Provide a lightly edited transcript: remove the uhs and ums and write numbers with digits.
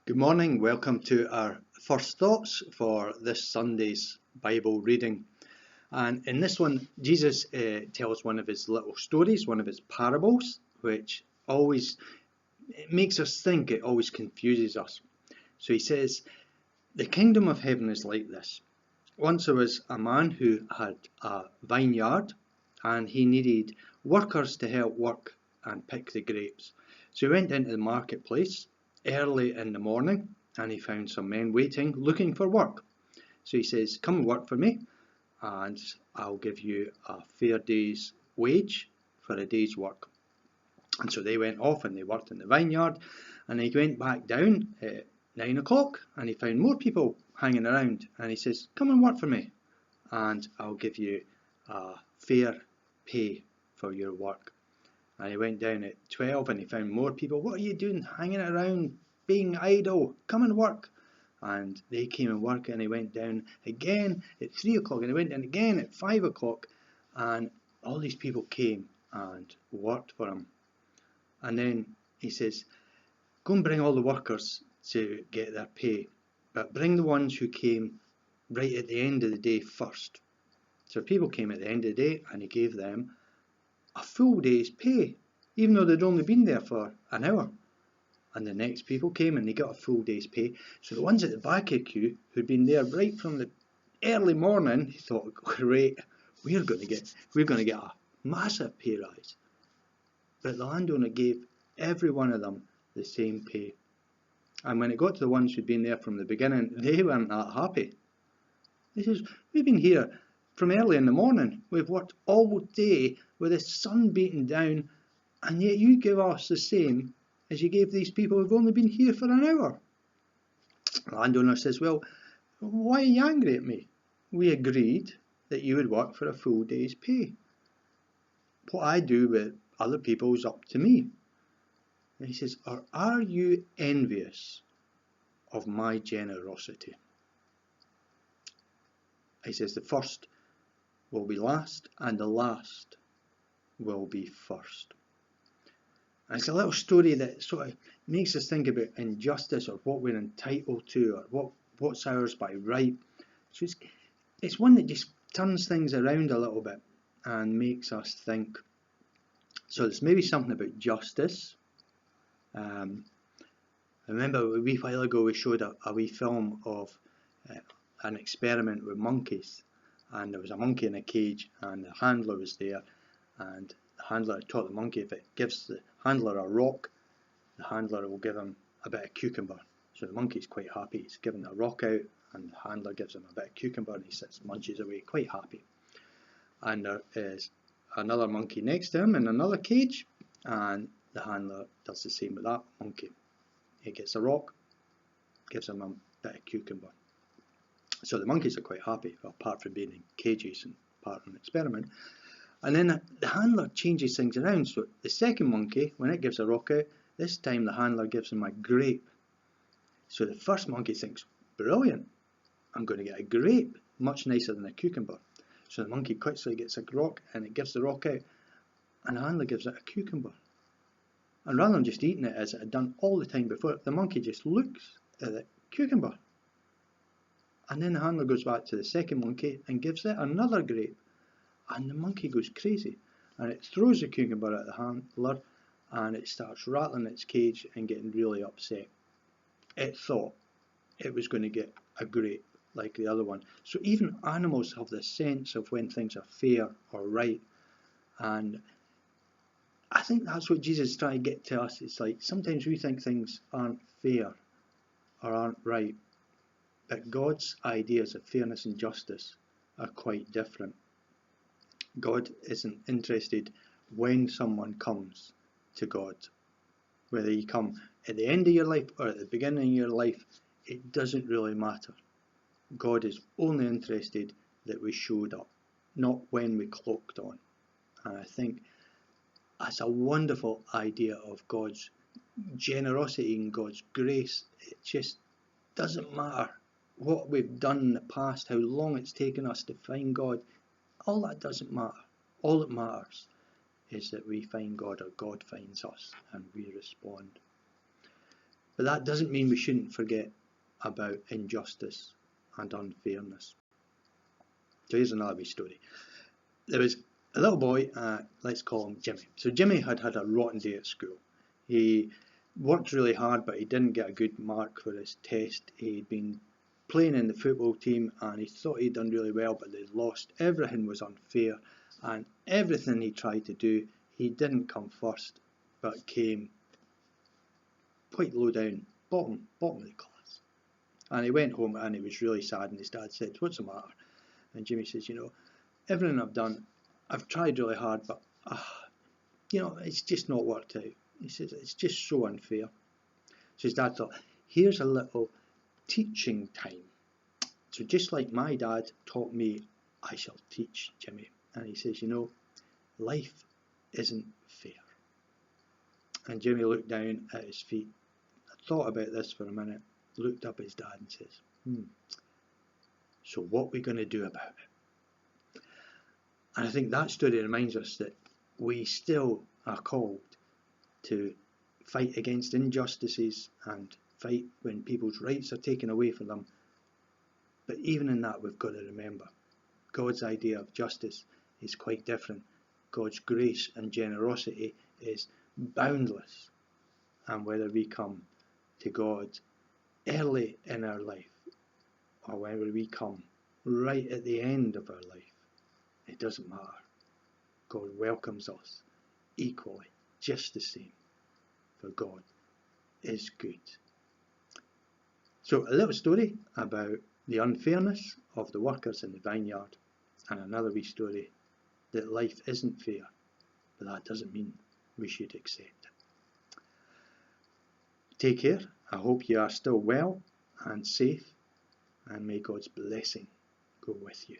Good morning, welcome to our first thoughts for this Sunday's Bible reading. And in this one, Jesus tells one of his little stories, one of his parables, which always makes us think, it always confuses us. So he says, the kingdom of heaven is like this. Once there was a man who had a vineyard and he needed workers to help work and pick the grapes. So he went into the marketplace early in the morning and he found some men waiting, looking for work. So he says, come and work for me and I'll give you a fair day's wage for a day's work. And so they went off and they worked in the vineyard, and he went back down at 9 o'clock and he found more people hanging around, and he says, come and work for me and I'll give you a fair pay for your work. And he went down at 12 and he found more people. What are you doing hanging around being idle? Come and work. And they came and worked, and he went down again at 3 o'clock and he went down again at 5 o'clock, and all these people came and worked for him. And then he says, go and bring all the workers to get their pay, but bring the ones who came right at the end of the day first. So people came at the end of the day and he gave them a full day's pay, even though they'd only been there for an hour. And the next people came and they got a full day's pay. So the ones at the back of the queue who'd been there right from the early morning, he thought, great, we're going to get a massive pay rise. But the landowner gave every one of them the same pay. And when it got to the ones who'd been there from the beginning, they weren't that happy. He says, we've been here from early in the morning. We've worked all day with the sun beating down, and yet you give us the same as you gave these people who've only been here for an hour. The landowner says, well, why are you angry at me? We agreed that you would work for a full day's pay. What I do with other people is up to me. And he says, or are you envious of my generosity? He says, the first will be last and the last will be first. And it's a little story that sort of makes us think about injustice, or what we're entitled to, or what's ours by right. So it's one that just turns things around a little bit and makes us think. So there's maybe something about justice. I remember a wee while ago we showed a wee film of an experiment with monkeys, and there was a monkey in a cage and the handler was there, and the handler had taught the monkey if it gives the handler a rock, the handler will give him a bit of cucumber. So the monkey's quite happy, he's given a rock out and the handler gives him a bit of cucumber, and he sits and munches away quite happy. And there is another monkey next to him in another cage, and the handler does the same with that monkey. He gets a rock, gives him a bit of cucumber. So the monkeys are quite happy, apart from being in cages and part of an experiment. And then the handler changes things around. So the second monkey, when it gives a rock out, this time the handler gives him a grape. So the first monkey thinks, brilliant, I'm going to get a grape, much nicer than a cucumber. So the monkey quickly gets a rock and it gives the rock out, and the handler gives it a cucumber. And rather than just eating it as it had done all the time before, the monkey just looks at the cucumber. And then the handler goes back to the second monkey and gives it another grape. And the monkey goes crazy. And it throws the cucumber at the handler and it starts rattling its cage and getting really upset. It thought it was going to get a grape like the other one. So even animals have this sense of when things are fair or right. And I think that's what Jesus is trying to get to us. It's like sometimes we think things aren't fair or aren't right, but God's ideas of fairness and justice are quite different. God isn't interested when someone comes to God. Whether you come at the end of your life or at the beginning of your life, it doesn't really matter. God is only interested that we showed up, not when we clocked on. And I think that's a wonderful idea of God's generosity and God's grace. It just doesn't matter what we've done in the past, how long it's taken us to find God. All that doesn't matter. All that matters is that we find God, or God finds us, and we respond. But that doesn't mean we shouldn't forget about injustice and unfairness. So here's another wee story. There was a little boy, let's call him Jimmy. So Jimmy had had a rotten day at school. He worked really hard, but he didn't get a good mark for his test. He'd been playing in the football team and he thought he'd done really well, but they'd lost. Everything was unfair, and everything he tried to do, he didn't come first, but came quite low down, bottom of the class. And he went home and he was really sad, and his dad said, "What's the matter?" And Jimmy says, "Everything I've done, I've tried really hard, but it's just not worked out." He says, "It's just so unfair." So his dad thought, here's a little teaching time. So just like my dad taught me, I shall teach Jimmy. And he says, life isn't fair. And Jimmy looked down at his feet, thought about this for a minute, looked up at his dad and says, so what are we going to do about it? And I think that story reminds us that we still are called to fight against injustices and fight when people's rights are taken away from them. But even in that, we've got to remember, God's idea of justice is quite different. God's grace and generosity is boundless. And whether we come to God early in our life or whether we come right at the end of our life, it doesn't matter. God welcomes us equally, just the same. For God is good. So a little story about the unfairness of the workers in the vineyard, and another wee story that life isn't fair, but that doesn't mean we should accept it. Take care. I hope you are still well and safe, and may God's blessing go with you.